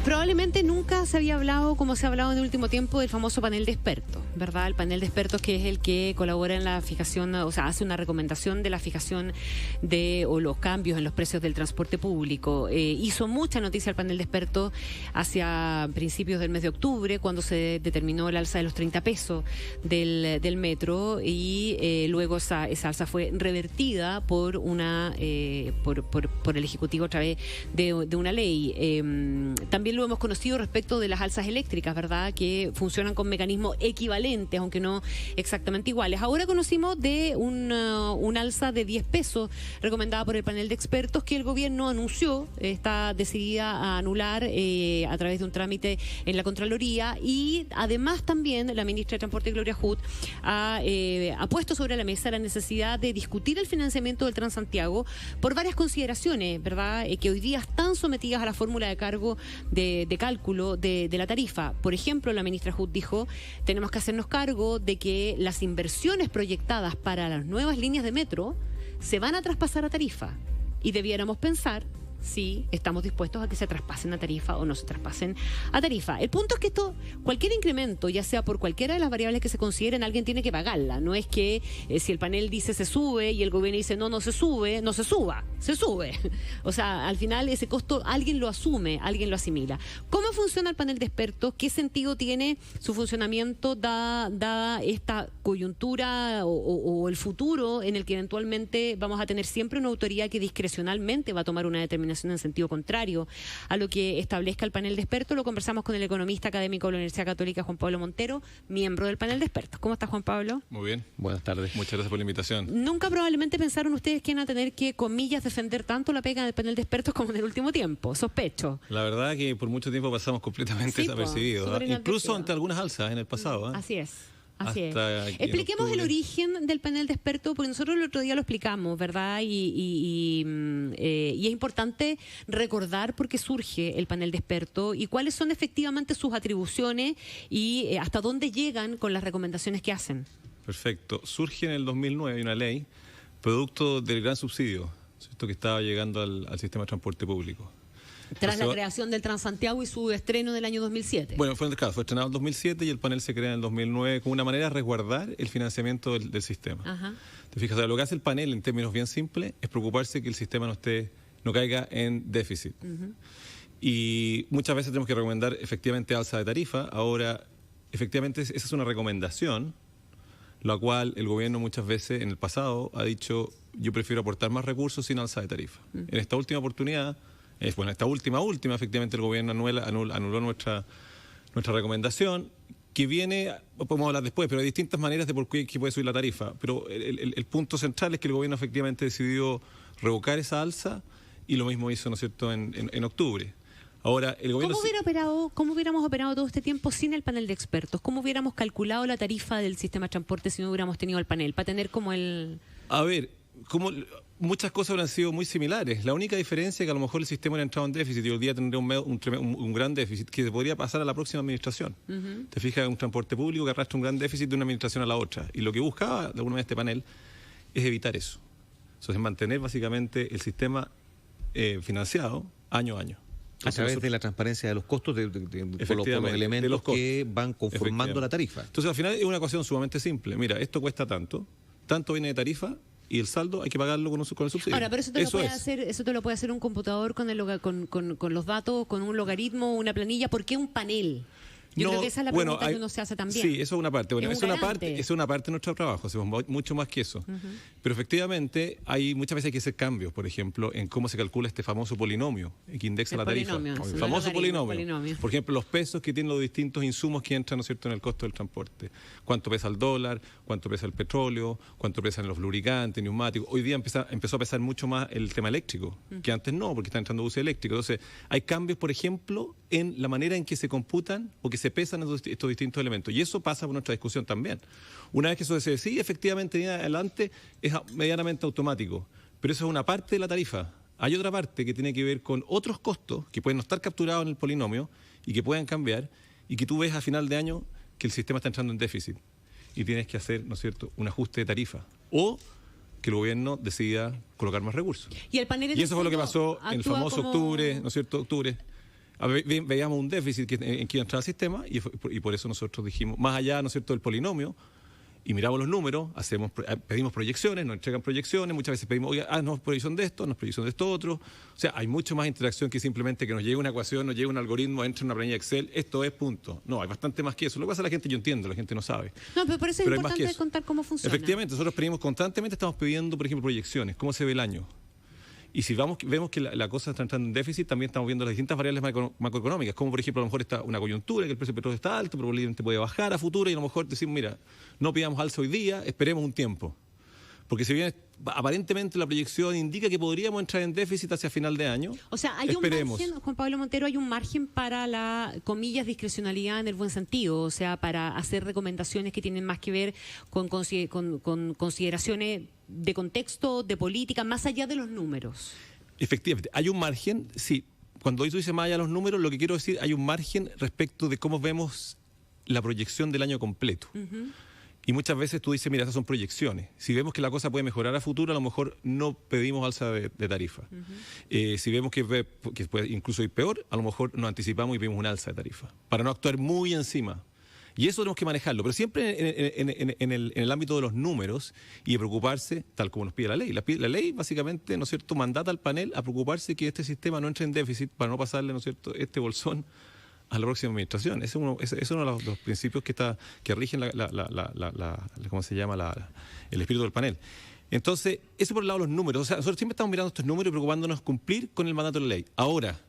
Probablemente nunca se había hablado, como se ha hablado en el último tiempo, del famoso panel de expertos, ¿verdad? El panel de expertos, que es el que colabora en la fijación, o sea, hace una recomendación de la fijación o los cambios en los precios del transporte público. Hizo mucha noticia el panel de expertos hacia principios del mes de octubre, cuando se determinó el alza de los 30 pesos del metro, y luego esa alza fue revertida por el Ejecutivo a través de una ley. También lo hemos conocido respecto de las alzas eléctricas, ¿verdad?, que funcionan con mecanismos equivalentes, aunque no exactamente iguales. Ahora conocimos de un alza de 10 pesos recomendada por el panel de expertos, que el gobierno anunció, está decidida a anular a través de un trámite en la Contraloría, y además también la ministra de Transporte, Gloria Hood, ha puesto sobre la mesa la necesidad de discutir el financiamiento del Transantiago por varias consideraciones, ¿verdad?, que hoy día están sometidas a la fórmula de cargo de cálculo de la tarifa. Por ejemplo, la ministra Hood dijo: tenemos que hacernos cargo de que las inversiones proyectadas para las nuevas líneas de metro se van a traspasar a tarifa, y debiéramos pensar si estamos dispuestos a que se traspasen a tarifa o no se traspasen a tarifa. El punto es que cualquier incremento, ya sea por cualquiera de las variables que se consideren, alguien tiene que pagarla. No es que si el panel dice se sube y el gobierno dice no se sube, no se suba, se sube. O sea, al final ese costo alguien lo asume, alguien lo asimila. ¿Cómo funciona el panel de expertos? ¿Qué sentido tiene su funcionamiento dada esta coyuntura o el futuro en el que eventualmente vamos a tener siempre una autoridad que discrecionalmente va a tomar una determinación en sentido contrario a lo que establezca el panel de expertos? Lo conversamos con el economista académico de la Universidad Católica, Juan Pablo Montero, miembro del panel de expertos. ¿Cómo está, Juan Pablo? Muy bien, buenas tardes. Muchas gracias por la invitación. Nunca probablemente pensaron ustedes que iban a tener que, comillas, defender tanto la pega del panel de expertos como en el último tiempo. Sospecho. La verdad que por mucho tiempo pasamos completamente desapercibidos, incluso ante algunas alzas en el pasado. Así es. Así es. Expliquemos el origen del panel de expertos, porque nosotros el otro día lo explicamos, ¿verdad? Y es importante recordar por qué surge el panel de expertos y cuáles son efectivamente sus atribuciones y hasta dónde llegan con las recomendaciones que hacen. Perfecto. Surge en el 2009 una ley producto del gran subsidio, ¿cierto?, que estaba llegando al sistema de transporte público. Tras la creación del Transantiago y su estreno del año 2007. Bueno, fue estrenado en 2007 y el panel se crea en el 2009 como una manera de resguardar el financiamiento del sistema. Ajá. ¿Te fijas? O sea, lo que hace el panel, en términos bien simples, es preocuparse que el sistema no caiga en déficit. Y muchas veces tenemos que recomendar efectivamente alza de tarifa. Ahora, efectivamente, esa es una recomendación, la cual el gobierno muchas veces en el pasado ha dicho: yo prefiero aportar más recursos sin alza de tarifa. En esta última oportunidad, esta última, efectivamente el gobierno anuló nuestra recomendación, que viene, podemos hablar después, pero hay distintas maneras de por qué puede subir la tarifa. Pero el punto central es que el gobierno efectivamente decidió revocar esa alza, y lo mismo hizo, ¿no es cierto?, en octubre. Ahora, el gobierno... ¿Cómo hubiéramos operado todo este tiempo sin el panel de expertos? ¿Cómo hubiéramos calculado la tarifa del sistema de transporte si no hubiéramos tenido el panel? Para tener como el... A ver, muchas cosas habrán sido muy similares. La única diferencia es que a lo mejor el sistema hubiera entrado en déficit y hoy día tendría un gran déficit que se podría pasar a la próxima administración. Te fijas, un transporte público que arrastra un gran déficit de una administración a la otra. Y lo que buscaba de alguna manera este panel es evitar eso. Entonces, mantener básicamente el sistema financiado año a año. A través de la transparencia de los costos, por los elementos que van conformando la tarifa. Entonces, al final es una ecuación sumamente simple. Mira, esto cuesta tanto viene de tarifa, y el saldo hay que pagarlo con el subsidio. Ahora, pero eso te lo puede hacer un computador con los datos, con un logaritmo, una planilla. ¿Por qué un panel? Yo creo que esa es la pregunta que uno se hace también. Sí, eso es una parte. Bueno, es una parte de nuestro trabajo, hacemos mucho más que eso. Pero efectivamente, muchas veces hay que hacer cambios, por ejemplo, en cómo se calcula este famoso polinomio que indexa la tarifa. El famoso polinomio. Por ejemplo, los pesos que tienen los distintos insumos que entran, ¿no es cierto?, en el costo del transporte. Cuánto pesa el dólar, cuánto pesa el petróleo, cuánto pesan los lubricantes, neumáticos. Hoy día empezó a pesar mucho más el tema eléctrico, que antes no, porque está entrando uso eléctrico. Entonces, hay cambios, por ejemplo, en la manera en que se computan o que se pesan estos distintos elementos. Y eso pasa por nuestra discusión también. Una vez que eso se decide, efectivamente, viene adelante, es medianamente automático. Pero eso es una parte de la tarifa. Hay otra parte que tiene que ver con otros costos que pueden no estar capturados en el polinomio y que pueden cambiar, y que tú ves a final de año que el sistema está entrando en déficit y tienes que hacer, ¿no es cierto?, un ajuste de tarifa. O que el gobierno decida colocar más recursos. Y el panel eso fue lo que pasó en el famoso octubre, ¿no es cierto?, octubre. veíamos un déficit en que iba a entrar al sistema y por eso nosotros dijimos, más allá, ¿no es cierto?, del polinomio, y miramos los números, pedimos proyecciones, nos entregan proyecciones, muchas veces pedimos, oiga, nos proyección de esto, nos proyección de esto otro. O sea, hay mucho más interacción que simplemente que nos llegue una ecuación, nos llegue un algoritmo, entre en una planilla Excel, esto es punto. No, hay bastante más que eso. Lo que pasa a la gente, yo entiendo, la gente no sabe. No, pero por eso es importante contar cómo funciona. Efectivamente, nosotros pedimos constantemente, estamos pidiendo, por ejemplo, proyecciones, cómo se ve el año. Y si vemos que la cosa está entrando en déficit, también estamos viendo las distintas variables macroeconómicas, como por ejemplo a lo mejor está una coyuntura, que el precio del petróleo está alto, probablemente puede bajar a futuro, y a lo mejor decimos, mira, no pidamos alza hoy día, esperemos un tiempo. Porque si bien aparentemente la proyección indica que podríamos entrar en déficit hacia final de año, o sea, hay esperemos. Un margen, Juan Pablo Montero, hay un margen para la, comillas, discrecionalidad en el buen sentido, o sea, para hacer recomendaciones que tienen más que ver con consideraciones de contexto, de política, más allá de los números. Efectivamente, hay un margen, sí. Cuando tú dices más allá de los números, lo que quiero decir, hay un margen respecto de cómo vemos la proyección del año completo. Y muchas veces tú dices, mira, esas son proyecciones. Si vemos que la cosa puede mejorar a futuro, a lo mejor no pedimos alza de tarifa. Si vemos que puede incluso ir peor, a lo mejor nos anticipamos y pedimos una alza de tarifa, para no actuar muy encima. Y eso tenemos que manejarlo, pero siempre en el ámbito de los números y de preocuparse, tal como nos pide la ley. La ley básicamente, ¿no es cierto?, mandata al panel a preocuparse que este sistema no entre en déficit para no pasarle, ¿no es cierto?, este bolsón a la próxima administración. Ese es uno de los principios que rigen ¿cómo se llama?, el espíritu del panel. Entonces, eso por el lado de los números. O sea, nosotros siempre estamos mirando estos números y preocupándonos cumplir con el mandato de la ley. Ahora,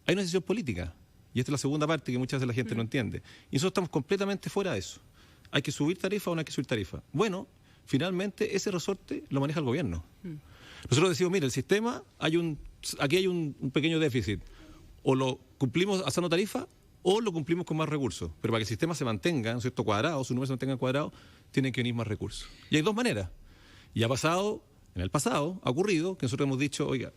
hay una decisión política. Y esta es la segunda parte que muchas veces la gente no entiende. Y nosotros estamos completamente fuera de eso. ¿Hay que subir tarifa o no hay que subir tarifa? Bueno, finalmente ese resorte lo maneja el gobierno. Nosotros decimos, mira, el sistema, aquí hay un pequeño déficit. O lo cumplimos alzando tarifa o lo cumplimos con más recursos. Pero para que el sistema se mantenga, ¿no es cierto?, cuadrado, su número se mantenga cuadrado, tienen que venir más recursos. Y hay dos maneras. Y en el pasado, ha ocurrido que nosotros hemos dicho, oiga,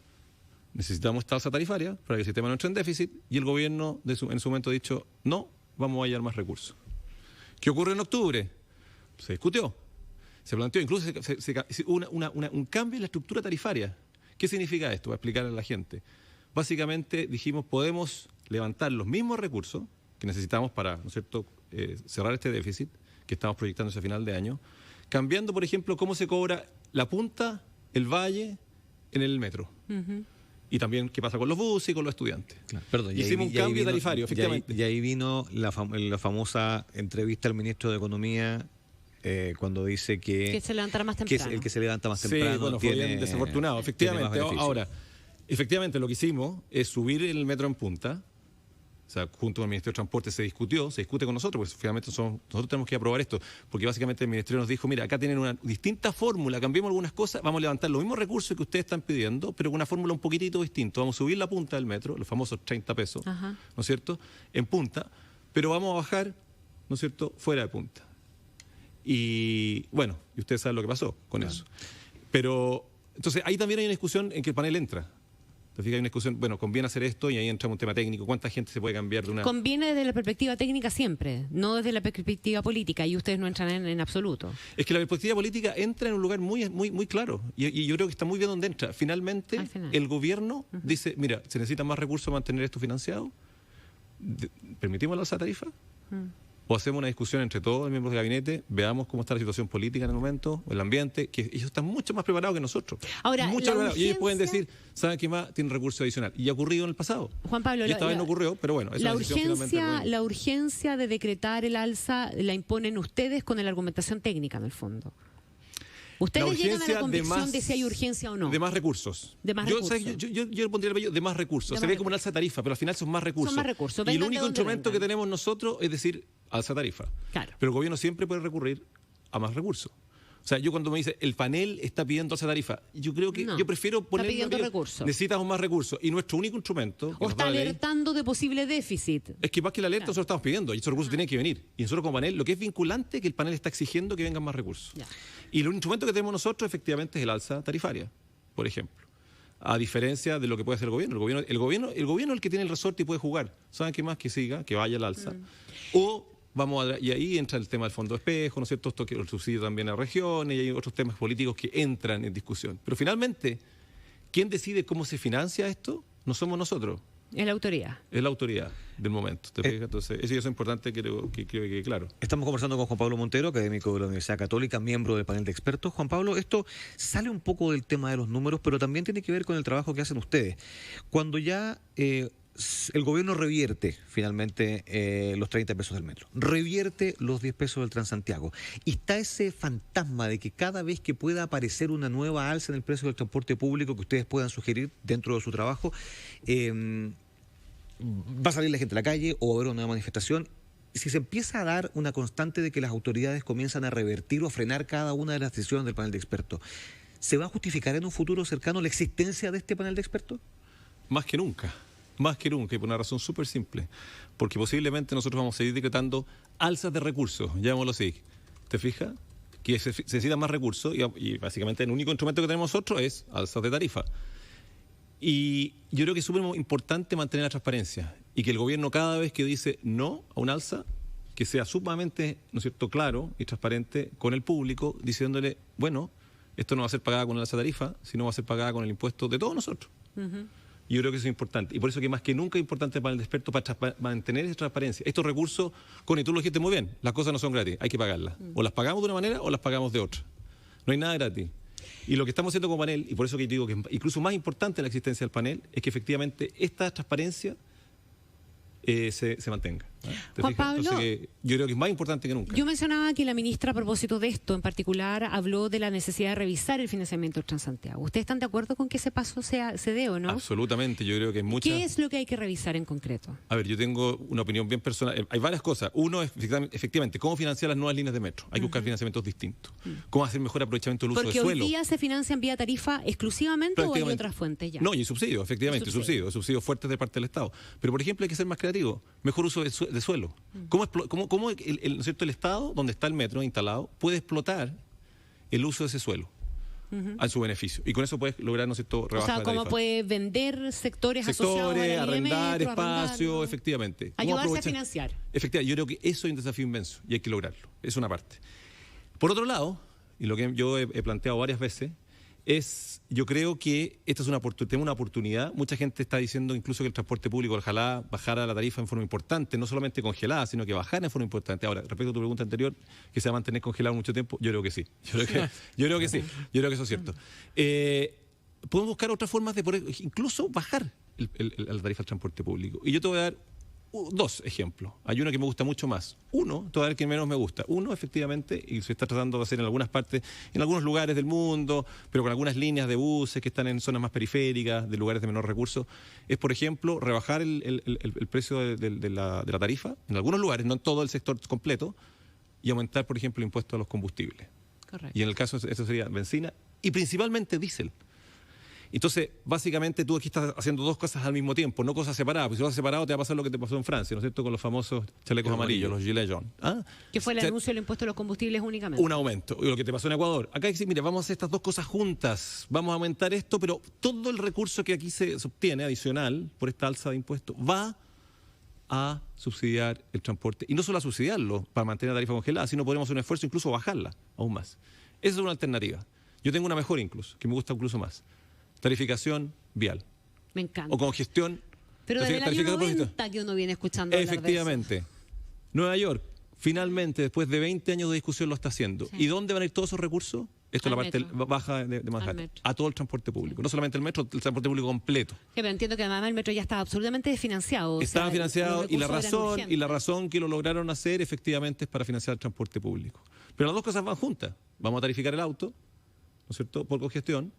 necesitamos esta alza tarifaria para que el sistema no entre en déficit, y el gobierno en su momento ha dicho, no, vamos a hallar más recursos. ¿Qué ocurre en octubre? Se discutió, se planteó, incluso un cambio en la estructura tarifaria. ¿Qué significa esto? Voy a explicarle a la gente. Básicamente dijimos, podemos levantar los mismos recursos que necesitamos para, ¿no es cierto?, cerrar este déficit que estamos proyectando hacia final de año, cambiando, por ejemplo, cómo se cobra la punta, el valle en el metro. Y también qué pasa con los buses y con los estudiantes. Claro. Perdón, hicimos un cambio tarifario, efectivamente. Y ahí vino la famosa entrevista al ministro de Economía cuando dice que se levantara más temprano. El que se levanta más temprano. Sí, bueno, fue bien desafortunado. Efectivamente. Ahora, efectivamente, lo que hicimos es subir el metro en punta. O sea, junto con el Ministerio de Transporte se discute con nosotros, porque finalmente nosotros tenemos que aprobar esto, porque básicamente el Ministerio nos dijo, mira, acá tienen una distinta fórmula, cambiemos algunas cosas, vamos a levantar los mismos recursos que ustedes están pidiendo, pero con una fórmula un poquitito distinta. Vamos a subir la punta del metro, los famosos 30 pesos, ¿no es cierto?, en punta, pero vamos a bajar, ¿no es cierto?, fuera de punta. Y bueno, y ustedes saben lo que pasó con eso. Pero, entonces, ahí también hay una discusión en que el panel entra. Hay una discusión, bueno, conviene hacer esto y ahí entramos un tema técnico. ¿Cuánta gente se puede cambiar de una...? Conviene desde la perspectiva técnica siempre, no desde la perspectiva política, y ustedes no entran en absoluto. Es que la perspectiva política entra en un lugar muy claro, y yo creo que está muy bien donde entra. Finalmente, el gobierno dice, mira, se necesitan más recursos para mantener esto financiado, ¿permitimos la alza de tarifa? O hacemos una discusión entre todos los miembros del gabinete, veamos cómo está la situación política en el momento, o el ambiente, que ellos están mucho más preparados que nosotros. Ahora, y ellos pueden decir, ¿saben qué más? Tienen recursos adicional. Y ha ocurrido en el pasado. Juan Pablo, y esta vez no ocurrió, pero bueno. La urgencia de decretar el alza la imponen ustedes con la argumentación técnica, en el fondo. Ustedes llegan a la convicción de si hay urgencia o no. De más recursos. De más recursos. Yo le pondría el bello de más recursos. Se ve como una alza de tarifa, pero al final son más recursos. Y el único instrumento que tenemos nosotros es decir, alza tarifa. Claro. Pero el gobierno siempre puede recurrir a más recursos. O sea, yo cuando me dice, el panel está pidiendo alza tarifa, yo creo que yo prefiero poner... Está pidiendo recursos. Necesitamos más recursos. Y nuestro único instrumento... O está alertando de posible déficit. Es que más que la alerta, nosotros estamos pidiendo, y esos recursos tienen que venir. Y nosotros como panel, lo que es vinculante es que el panel está exigiendo que vengan más recursos. Y el instrumento que tenemos nosotros, efectivamente, es el alza tarifaria, por ejemplo. A diferencia de lo que puede hacer el gobierno. El gobierno es el que tiene el resorte y puede jugar. ¿Saben qué más? Que siga, que vaya al alza. Y ahí entra el tema del fondo de espejo, ¿no es cierto? Esto que el subsidio también a regiones, y hay otros temas políticos que entran en discusión. Pero finalmente, ¿quién decide cómo se financia esto? No somos nosotros. Es la autoridad. Es la autoridad del momento. ¿Te fijas? Entonces, eso es importante, creo que quede claro. Estamos conversando con Juan Pablo Montero, académico de la Universidad Católica, miembro del panel de expertos. Juan Pablo, esto sale un poco del tema de los números, pero también tiene que ver con el trabajo que hacen ustedes. Cuando ya el gobierno revierte finalmente los 30 pesos del metro, revierte los 10 pesos del Transantiago, y está ese fantasma de que cada vez que pueda aparecer una nueva alza en el precio del transporte público que ustedes puedan sugerir dentro de su trabajo, va a salir la gente a la calle o va a haber una nueva manifestación. Si se empieza a dar una constante de que las autoridades comienzan a revertir o a frenar cada una de las decisiones del panel de expertos, ¿se va a justificar en un futuro cercano la existencia de este panel de expertos? Más que nunca, y por una razón súper simple, porque posiblemente nosotros vamos a seguir decretando alzas de recursos, llamémoslo así. ¿Te fijas? Que se necesitan más recursos y básicamente el único instrumento que tenemos nosotros es alzas de tarifa. Y yo creo que es súper importante mantener la transparencia y que el gobierno, cada vez que dice no a un alza, que sea sumamente, ¿no es cierto?, claro y transparente con el público, diciéndole, bueno, esto no va a ser pagada con el alza de tarifa, sino va a ser pagada con el impuesto de todos nosotros. Yo creo que eso es importante. Y por eso que más que nunca es importante para el experto para mantener esa transparencia. Estos recursos, Connie, tú lo dijiste muy bien, las cosas no son gratis, hay que pagarlas. O las pagamos de una manera o las pagamos de otra. No hay nada gratis. Y lo que estamos haciendo como panel, y por eso que digo que es incluso más importante la existencia del panel, es que efectivamente esta transparencia se mantenga. Juan Pablo, entonces, yo creo que es más importante que nunca. Yo mencionaba que la ministra, a propósito de esto en particular, habló de la necesidad de revisar el financiamiento del Transantiago. ¿Ustedes están de acuerdo con que ese paso se dé o no? Absolutamente, yo creo que hay muchas... ¿Qué es lo que hay que revisar en concreto? A ver, yo tengo una opinión bien personal. Hay varias cosas. Uno es, efectivamente, cómo financiar las nuevas líneas de metro. Hay que buscar financiamientos distintos. Cómo hacer mejor aprovechamiento del uso de suelo. Porque hoy día se financian vía tarifa exclusivamente o hay otras fuentes ya. No, y subsidios, efectivamente, subsidios fuertes de parte del Estado. Pero, por ejemplo, hay que ser más creativo. Mejor uso de suelo. ¿Cómo ¿no es cierto? El Estado, donde está el metro instalado, puede explotar el uso de ese suelo a su beneficio? Y con eso puedes lograr, ¿no es cierto?, rebajar. O sea, ¿cómo puede vender sectores asociados a la línea arrendar de metro, espacio, efectivamente. Ayudarse a financiar. Efectivamente, yo creo que eso es un desafío inmenso y hay que lograrlo. Es una parte. Por otro lado, y lo que yo he planteado varias veces, yo creo que esta es tenemos una oportunidad. Mucha gente está diciendo incluso que el transporte público, ojalá bajara la tarifa en forma importante, no solamente congelada, sino que bajara en forma importante. Ahora, respecto a tu pregunta anterior, que se va a mantener congelado mucho tiempo, yo creo que sí. Yo creo que sí. Yo creo que eso es cierto. Podemos buscar otras formas de poder incluso bajar la tarifa del transporte público. Y yo te voy a dar dos ejemplos. Hay uno que me gusta mucho más. Uno, te voy a dar el que menos me gusta. Uno, efectivamente, y se está tratando de hacer en algunas partes, en algunos lugares del mundo, pero con algunas líneas de buses que están en zonas más periféricas, de lugares de menor recursos, es, por ejemplo, rebajar el precio de la tarifa, en algunos lugares, no en todo el sector completo, y aumentar, por ejemplo, el impuesto a los combustibles. Correcto. Y en el caso, eso sería benzina y principalmente diésel. Entonces, básicamente tú aquí estás haciendo dos cosas al mismo tiempo, no cosas separadas, porque si lo haces separado te va a pasar lo que te pasó en Francia, ¿no es cierto?, con los famosos chalecos amarillos, los gilets jaunes. Que fue el anuncio del impuesto a los combustibles únicamente. Un aumento, y lo que te pasó en Ecuador. Acá hay que decir, mire, vamos a hacer estas dos cosas juntas, vamos a aumentar esto, pero todo el recurso que aquí se obtiene adicional por esta alza de impuestos va a subsidiar el transporte. Y no solo a subsidiarlo para mantener la tarifa congelada, sino podemos hacer un esfuerzo incluso bajarla aún más. Esa es una alternativa. Yo tengo una mejor incluso, que me gusta incluso más. Tarificación vial. Me encanta. O congestión. Pero desde el año 90 que uno viene escuchando hablar efectivamente. de eso. Nueva York, finalmente, después de 20 años de discusión, lo está haciendo. Sí. ¿Y dónde van a ir todos esos recursos? Esto es la parte baja de Manhattan. A todo el transporte público. Sí. No solamente el metro, el transporte público completo. Sí, pero entiendo que además el metro ya estaba absolutamente desfinanciado. Estaba financiado y la razón que lo lograron hacer efectivamente es para financiar el transporte público. Pero las dos cosas van juntas. Vamos a tarificar el auto, ¿no es cierto?, por congestión.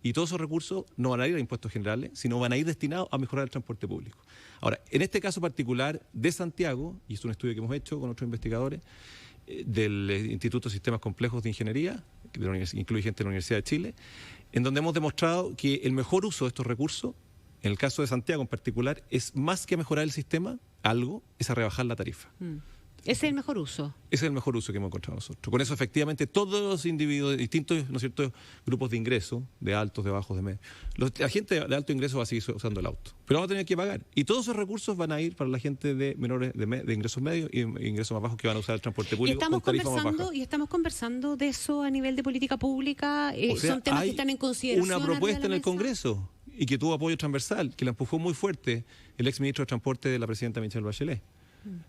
Y todos esos recursos no van a ir a impuestos generales, sino van a ir destinados a mejorar el transporte público. Ahora, en este caso particular de Santiago, y es un estudio que hemos hecho con otros investigadores del Instituto de Sistemas Complejos de Ingeniería, incluye gente de la Universidad de Chile, en donde hemos demostrado que el mejor uso de estos recursos, en el caso de Santiago en particular, es más que mejorar el sistema, es a rebajar la tarifa. ¿Ese es el mejor uso? Ese es el mejor uso que hemos encontrado nosotros. Con eso, efectivamente, todos los individuos, distintos, ¿no es cierto?, grupos de ingreso, de altos, de bajos, de medios. La gente de alto ingreso va a seguir usando el auto, pero va a tener que pagar. Y todos esos recursos van a ir para la gente de menores, de ingresos medios y ingresos más bajos que van a usar el transporte público con tarifa más baja. Y estamos conversando de eso a nivel de política pública. Son temas que están en consideración. Una propuesta en el Congreso. y que tuvo apoyo transversal, que la empujó muy fuerte el ex ministro de Transporte de la presidenta Michelle Bachelet,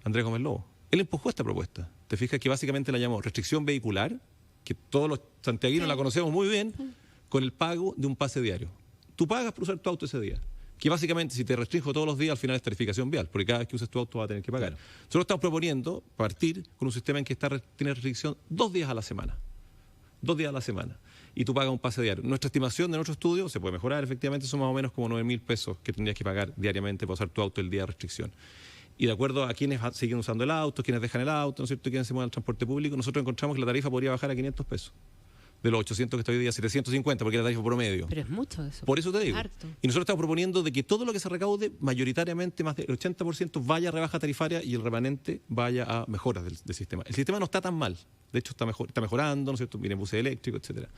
Andrés Gómez Lobo. Él empujó esta propuesta. Te fijas que básicamente la llamó restricción vehicular, que todos los santiaguinos la conocemos muy bien, con el pago de un pase diario. Tú pagas por usar tu auto ese día. Que básicamente, si te restringo todos los días, al final es tarificación vial, porque cada vez que uses tu auto vas a tener que pagar. Nosotros estamos proponiendo partir con un sistema en que tiene restricción 2 días a la semana. 2 días a la semana. Y tú pagas un pase diario. Nuestra estimación de nuestro estudio, se puede mejorar, efectivamente, son más o menos como 9.000 pesos que tendrías que pagar diariamente para usar tu auto el día de restricción. Y de acuerdo a quienes siguen usando el auto, quienes dejan el auto, ¿no es cierto?, quienes se mueven al transporte público, nosotros encontramos que la tarifa podría bajar a 500 pesos. De los 800 que está hoy día, 750, porque es la tarifa promedio. Pero es mucho eso. Por eso te digo. Harto. Y nosotros estamos proponiendo de que todo lo que se recaude, mayoritariamente más del 80%, vaya a rebaja tarifaria y el remanente vaya a mejoras del sistema. El sistema no está tan mal. De hecho, está mejorando, ¿no es cierto? Vienen buses eléctricos, etcétera.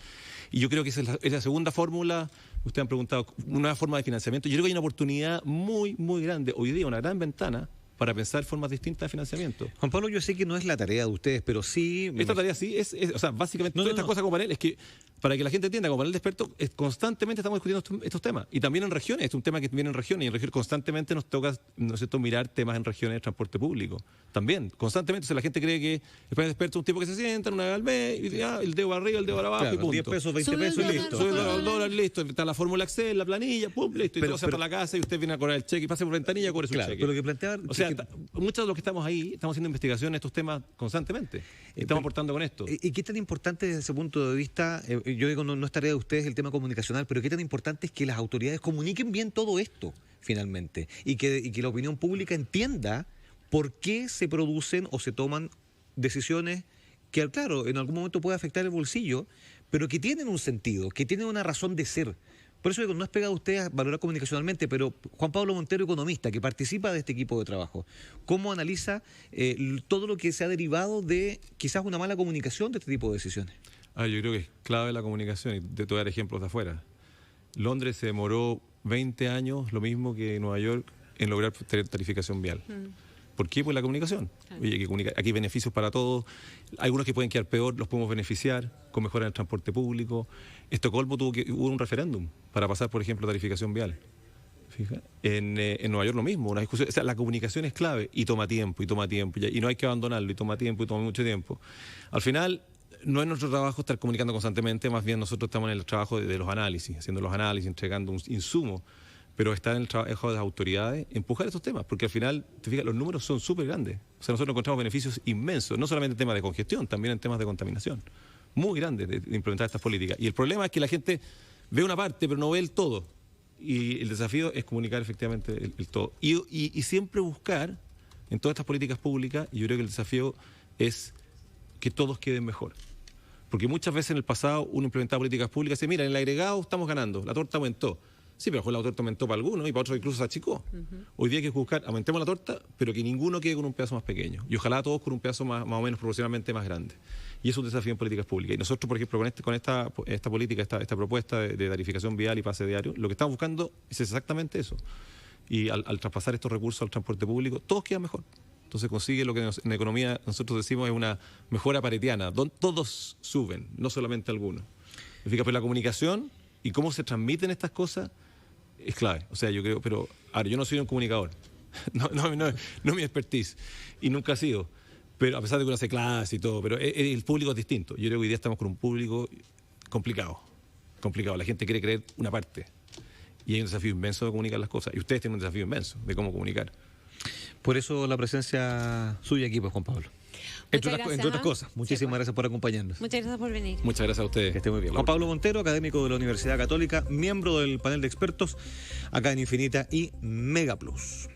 Y yo creo que esa es la segunda fórmula. Ustedes han preguntado, una forma de financiamiento. Yo creo que hay una oportunidad muy, muy grande. Hoy día, una gran ventana para pensar formas distintas de financiamiento. Juan Pablo, yo sé que no es la tarea de ustedes, pero sí... Esta tarea sí o sea, básicamente todas estas cosas como panel es que, para que la gente entienda, como panel de expertos, constantemente estamos discutiendo estos temas. Y también en regiones, es un tema que viene en regiones, y en regiones constantemente nos toca, ¿no es cierto?, mirar temas en regiones de transporte público. También, constantemente. O sea, la gente cree que el panel de expertos es un tipo que se sienta una vez al mes, y dice, el dedo arriba, el dedo para abajo, claro, y punto. 10 pesos, 20 pesos, y listo. Sube el dólar, listo. Está la fórmula Excel, la planilla, pum, listo. Y todo se va a la casa, y usted viene a cobrar el cheque, y pase por ventanilla, cobre su cheque. Pero lo que planteaba... O sea, muchos de los que estamos ahí, estamos haciendo investigación en estos temas constantemente. Estamos aportando con esto. ¿Y qué tan importante desde ese punto de vista, yo digo, no es tarea de ustedes el tema comunicacional, pero qué tan importante es que las autoridades comuniquen bien todo esto, finalmente, y que la opinión pública entienda por qué se producen o se toman decisiones que, claro, en algún momento puede afectar el bolsillo, pero que tienen un sentido, que tienen una razón de ser? Por eso digo, no es pegado a usted a valorar comunicacionalmente, pero Juan Pablo Montero, economista, que participa de este equipo de trabajo, ¿cómo analiza todo lo que se ha derivado de quizás una mala comunicación de este tipo de decisiones? Yo creo que es clave la comunicación, y te voy a dar ejemplos de afuera. Londres se demoró 20 años, lo mismo que Nueva York, en lograr tarificación vial. ¿Por qué? Pues la comunicación. Oye, aquí hay beneficios para todos. Algunos que pueden quedar peor los podemos beneficiar con mejoras en el transporte público. Estocolmo hubo un referéndum para pasar, por ejemplo, tarificación vial. Fija. En Nueva York lo mismo, una discusión. O sea, la comunicación es clave y toma tiempo, y no hay que abandonarlo, y toma tiempo, y toma mucho tiempo. Al final, no es nuestro trabajo estar comunicando constantemente, más bien nosotros estamos en el trabajo de los análisis, haciendo los análisis, entregando un insumo. Pero está en el trabajo de las autoridades empujar estos temas, porque al final, te fijas, los números son súper grandes. O sea, nosotros encontramos beneficios inmensos, no solamente en temas de congestión, también en temas de contaminación. Muy grandes de implementar estas políticas. Y el problema es que la gente ve una parte, pero no ve el todo. Y el desafío es comunicar efectivamente el todo. Y siempre buscar, en todas estas políticas públicas, y yo creo que el desafío es que todos queden mejor. Porque muchas veces en el pasado uno implementaba políticas públicas y dice, mira, en el agregado estamos ganando, la torta aumentó. Sí, pero la torta aumentó para algunos y para otros incluso se achicó. Hoy día hay que buscar, aumentemos la torta, pero que ninguno quede con un pedazo más pequeño. Y ojalá todos con un pedazo más o menos proporcionalmente más grande. Y es un desafío en políticas públicas. Y nosotros, por ejemplo, con esta política, esta propuesta de tarificación vial y pase diario, lo que estamos buscando es exactamente eso. Y al traspasar estos recursos al transporte público, todos quedan mejor. Entonces consigue lo que en economía nosotros decimos es una mejora paretiana, donde todos suben, no solamente algunos. Pero la comunicación y cómo se transmiten estas cosas es clave. O sea, yo creo, pero ahora yo no soy un comunicador, no es mi expertise, y nunca ha sido, pero a pesar de que uno hace clase y todo, pero el público es distinto. Yo creo que hoy día estamos con un público complicado. La gente quiere creer una parte, y hay un desafío inmenso de comunicar las cosas, y ustedes tienen un desafío inmenso de cómo comunicar. Por eso la presencia suya aquí, pues, Juan Pablo. Entre otras cosas. Muchísimas gracias por acompañarnos. Muchas gracias por venir. Muchas gracias a ustedes. Que esté muy bien. Juan Pablo Montero, académico de la Universidad Católica, miembro del panel de expertos acá en Infinita y Mega Plus.